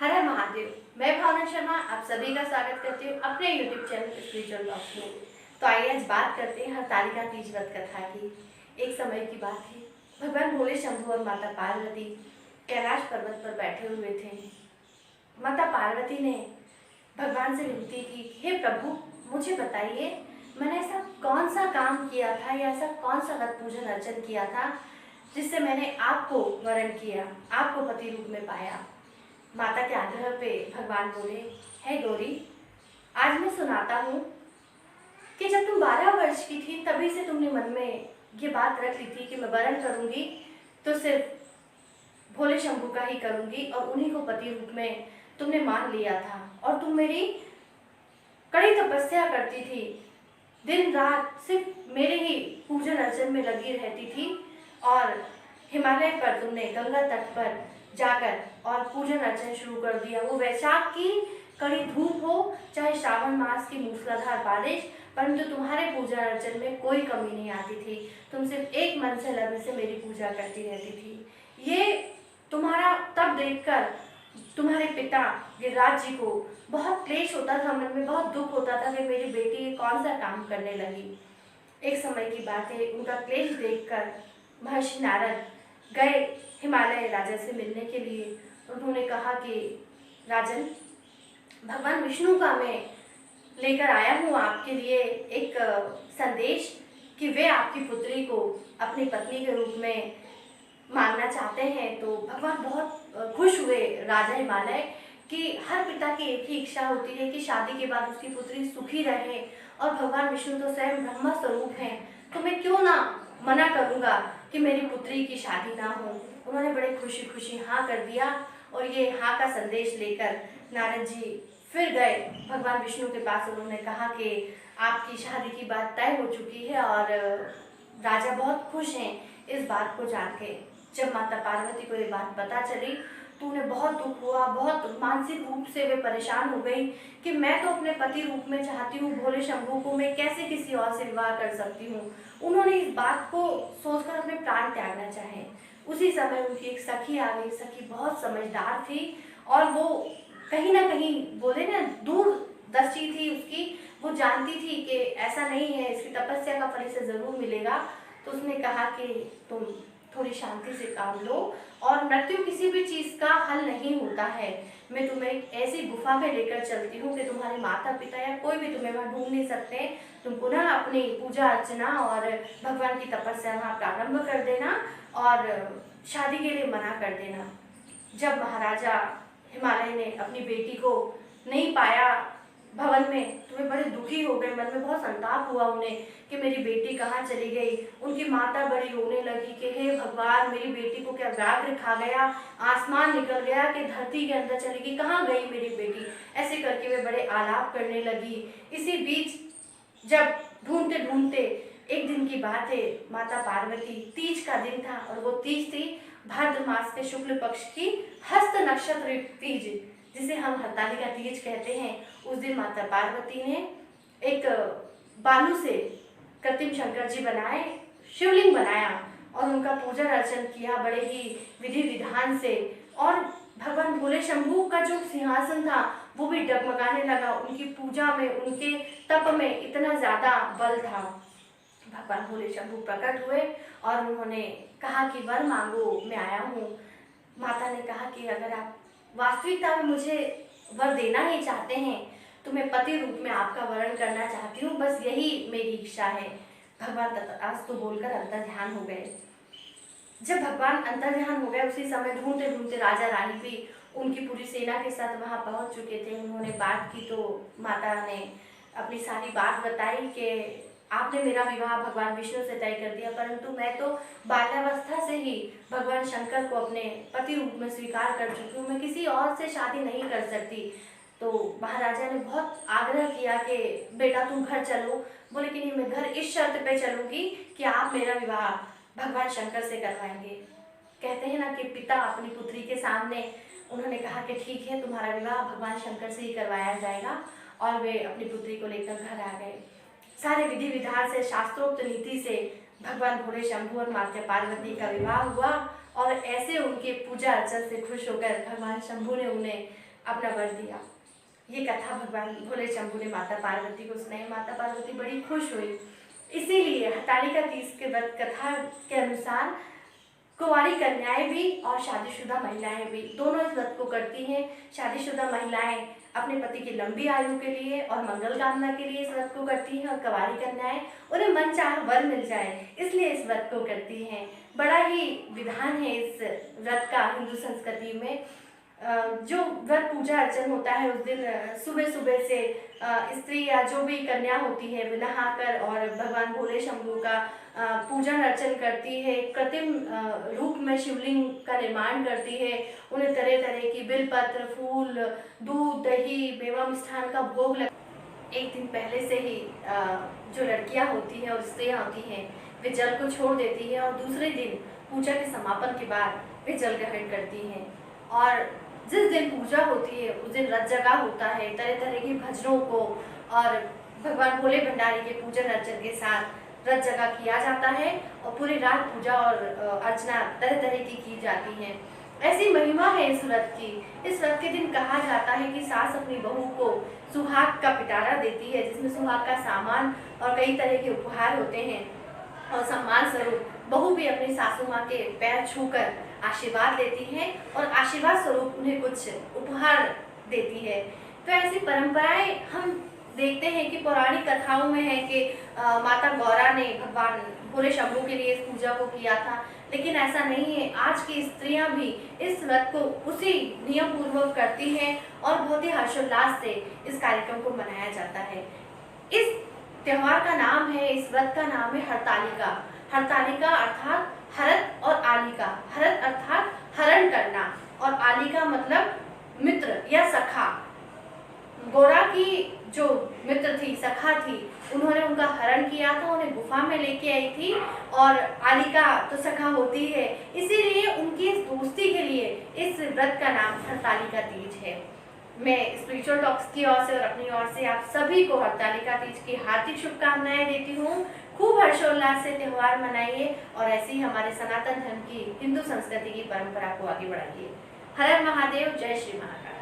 हर हर महादेव। मैं भावना शर्मा आप सभी का स्वागत करती हूँ अपने YouTube चैनल स्पिरिचुअल ब्लॉग्स में। तो आइए आज बात करते हैं हरतालिका तीज व्रत कथा की। एक समय की बात है, भगवान भोले शंभु और माता पार्वती कैलाश पर्वत पर बैठे हुए थे। माता पार्वती ने भगवान से विनती की, हे प्रभु मुझे बताइए, मैंने ऐसा कौन सा काम किया था या ऐसा कौन सा व्रत पूजन अर्चन किया था जिससे मैंने आपको वरण किया, आपको पति रूप में पाया। माता के आग्रह पे भगवान बोले, है गौरी, आज मैं सुनाता हूँ कि जब तुम 12 वर्ष की थी तभी से तुमने मन में ये बात रख ली थी कि मैं वरण करूँगी तो सिर्फ भोले शंभू का ही करूँगी और उन्हीं को पति रूप में तुमने मान लिया था और तुम मेरी कड़ी तपस्या करती थी, दिन रात सिर्फ मेरे ही पूजन अर्चन में लगी रहती थी और हिमालय पर तुमने गंगा तट पर जाकर और पूजन अर्चन शुरू कर दिया। वो वैशाख की कड़ी धूप हो चाहे श्रावण मास की मूसलाधार बारिश, परंतु तुम्हारे पूजा अर्चन में कोई कमी नहीं आती थी। तुम सिर्फ एक मन से लगन से मेरी पूजा करती रहती थी। ये तुम्हारा तब देखकर तुम्हारे पिता गिरिराज जी को बहुत क्लेश होता था, मन में बहुत दुख होता था कि मेरी बेटी कौन सा काम करने लगी। एक समय की बात है, उनका क्लेश देखकर महर्षि नारद गए हिमालय राजा से मिलने के लिए। उन्होंने कहा कि राजन, भगवान विष्णु का मैं लेकर आया हूँ आपके लिए एक संदेश कि वे आपकी पुत्री को अपनी पत्नी के रूप में मांगना चाहते हैं। तो भगवान बहुत खुश हुए राजा हिमालय कि हर पिता की एक ही इच्छा होती है कि शादी के बाद उसकी पुत्री सुखी रहे और भगवान विष्णु तो स्वयं ब्रह्म स्वरूप हैं, तो मैं क्यों ना मना करूँगा कि मेरी पुत्री की शादी ना हो। उन्होंने बड़े खुशी खुशी हाँ कर दिया और ये हाँ का संदेश लेकर नारद जी फिर गए भगवान विष्णु के पास। उन्होंने कहा कि आपकी शादी की बात तय हो चुकी है और राजा बहुत खुश हैं इस बात को जान के। जब माता पार्वती को ये बात पता चली तो उन्हें बहुत दुख हुआ, बहुत मानसिक रूप से वे परेशान हो गई कि मैं तो अपने पति रूप में चाहती हूँ भोले शंभू को, मैं कैसे किसी और से विवाह कर सकती हूँ। उन्होंने इस बात को सोचकर अपने प्राण त्यागना चाहे। उसी समय उनकी एक सखी आ गई। सखी बहुत समझदार थी और वो कहीं ना कहीं बोले ना दूरदर्शी थी उसकी, वो जानती थी कि ऐसा नहीं है, इसकी तपस्या का फल इसे जरूर मिलेगा। तो उसने कहा कि तुम थोड़ी शांति से काम लो और मृत्यु किसी भी चीज़ का हल नहीं होता है। मैं तुम्हें एक ऐसी गुफा में लेकर चलती हूँ कि तुम्हारे माता पिता या कोई भी तुम्हें वहाँ ढूंढ नहीं सकते। तुम पुनः अपनी पूजा अर्चना और भगवान की तपस्या वहाँ प्रारंभ कर देना और शादी के लिए मना कर देना। जब महाराजा हिमालय ने अपनी बेटी को नहीं पाया भवन में तो वे बड़े दुखी हो गए, मन में बहुत संताप हुआ उन्हें कि मेरी बेटी कहाँ चली गई। उनकी माता बड़ी रोने लगी कि हे भगवान, मेरी बेटी को क्या व्याघ्र खा गया, आसमान निकल गया कि धरती के अंदर चली गई, कहाँ गई मेरी बेटी। ऐसे करके वे बड़े आलाप करने लगी। इसी बीच जब ढूंढते ढूंढते एक दिन की बात है, माता पार्वती, तीज का दिन था और वो तीज थी भाद्र मास के शुक्ल पक्ष की हस्त नक्षत्र तीज, जिसे हम हरतालिका तीज कहते हैं। उस दिन माता पार्वती ने एक बालू से कृत्रिम शंकर जी बनाए, शिवलिंग बनाया और उनका पूजन अर्चन किया बड़े ही विधि विधान से। और भगवान भोले शंभू का जो सिंहासन था वो भी डगमगाने लगा। उनकी पूजा में, उनके तप में इतना ज्यादा बल था। भगवान भोले शंभू प्रकट हुए और उन्होंने कहा कि वर मांगो, मैं आया हूँ। माता ने कहा कि अगर आप वास्तविकता में मुझे वर देना ही चाहते हैं तो मैं पति रूप में आपका वरण करना चाहती हूँ, बस यही मेरी इच्छा है। भगवान तथास्तु बोलकर अंतर ध्यान हो गए। जब भगवान अंतर ध्यान हो गए उसी समय ढूंढते ढूंढते राजा रानी भी उनकी पूरी सेना के साथ वहां पहुंच चुके थे। उन्होंने बात की तो माता ने अपनी सारी बात बताई कि आपने मेरा विवाह भगवान विष्णु से तय कर दिया, परंतु मैं तो बाल्यावस्था से ही भगवान शंकर को अपने पति रूप में स्वीकार कर चुकी हूँ, मैं किसी और से शादी नहीं कर सकती। तो महाराजा ने बहुत आग्रह किया कि बेटा तुम घर चलो। बोले कि नहीं, मैं घर इस शर्त पे चलूंगी कि आप मेरा विवाह भगवान शंकर से करवाएंगे। कहते हैं ना कि पिता अपनी पुत्री के सामने उन्होंने कहा कि ठीक है, तुम्हारा विवाह भगवान शंकर से ही करवाया जाएगा। और वे अपनी पुत्री को लेकर घर आ गए। सारे विधि विधान से, शास्त्रोक्त नीति से भगवान भोले शंभु और माता पार्वती का विवाह हुआ और ऐसे उनके पूजा अर्चन से खुश होकर भगवान शंभु ने उन्हें अपना वर दिया। ये कथा भगवान भोले शंभू ने माता पार्वती को सुनाई। माता पार्वती बड़ी खुश हुई। इसीलिए हरतालिका तीज के व्रत कथा के अनुसार कुंवारी कन्याएं भी और शादीशुदा महिलाएं भी दोनों इस व्रत को करती हैं। शादीशुदा महिलाएं अपने पति की लंबी आयु के लिए और मंगल कामना के लिए इस व्रत को करती हैं, और कुंवारी कन्याएं उन्हें मनचाहा वर मिल जाए इसलिए इस व्रत को करती हैं। बड़ा ही विधान है इस व्रत का हिंदू संस्कृति में। जो व्रत पूजा अर्चन होता है उस दिन सुबह सुबह से स्त्री या जो भी कन्या होती है वे नहाकर और भगवान भोले शंभू का पूजन अर्चन करती है। कृत्रिम रूप में शिवलिंग का निर्माण करती है। उन्हें तरह तरह की बिलपत्र, फूल, दूध, दही, मेवा मिष्ठान का भोग लग। एक दिन पहले से ही जो लड़कियां होती हैं और स्त्रियां होती हैं वे जल को छोड़ देती हैं, और दूसरे दिन पूजा के समापन के बाद वे जल ग्रहण करती हैं। और जिस दिन पूजा होती है उस दिन रथ जगा होता है। तरह तरह के भजनों को और भगवान भोले भंडारी के पूजन अर्चन के साथ रथ जगा किया जाता है, और पूरी रात पूजा और अर्चना तरह तरह की जाती है। ऐसी महिमा है इस व्रत की। इस व्रत के दिन कहा जाता है कि सास अपनी बहू को सुहाग का पिटारा देती है, जिसमें सुहाग का सामान और कई तरह के उपहार होते हैं, और सम्मान स्वरूप बहू भी अपनी सासू माँ के पैर छूकर आशीर्वाद लेती है और आशीर्वाद स्वरूप उन्हें कुछ उपहार देती है। तो ऐसी परंपराएं हम देखते हैं कि पौराणिक कथाओं में है कि माता गौरा ने भगवान भोले शंभू के लिए इस पूजा को किया था, लेकिन ऐसा नहीं है। आज की स्त्रियां भी इस व्रत को उसी नियम पूर्वक करती हैं और बहुत ही हर्षोल्लास से इस कार्यक्रम को मनाया जाता है। इस त्योहार का नाम है, इस व्रत का नाम है हरतालिका। हरतालिका अर्थात हरत और आलिका। हरत अर्थात हरण करना और आलिका मतलब मित्र या सखा। गौरा की जो मित्र थी, सखा थी, उन्होंने उनका हरण किया था, उन्हें गुफा में लेके आई थी, और आलिका तो सखा होती है, इसीलिए उनकी इस दोस्ती के लिए इस व्रत का नाम हरतालिका तीज है। मैं स्पिरिचुअल टॉक्स की ओर से और अपनी ओर से आप सभी को हरतालिका तीज की हार्दिक शुभकामनाएं देती हूँ। खूब हर्षोल्लास से त्यौहार मनाइए और ऐसे ही हमारे सनातन धर्म की, हिंदू संस्कृति की परंपरा को आगे बढ़ाइए। हर हर महादेव, जय श्री महाकाल।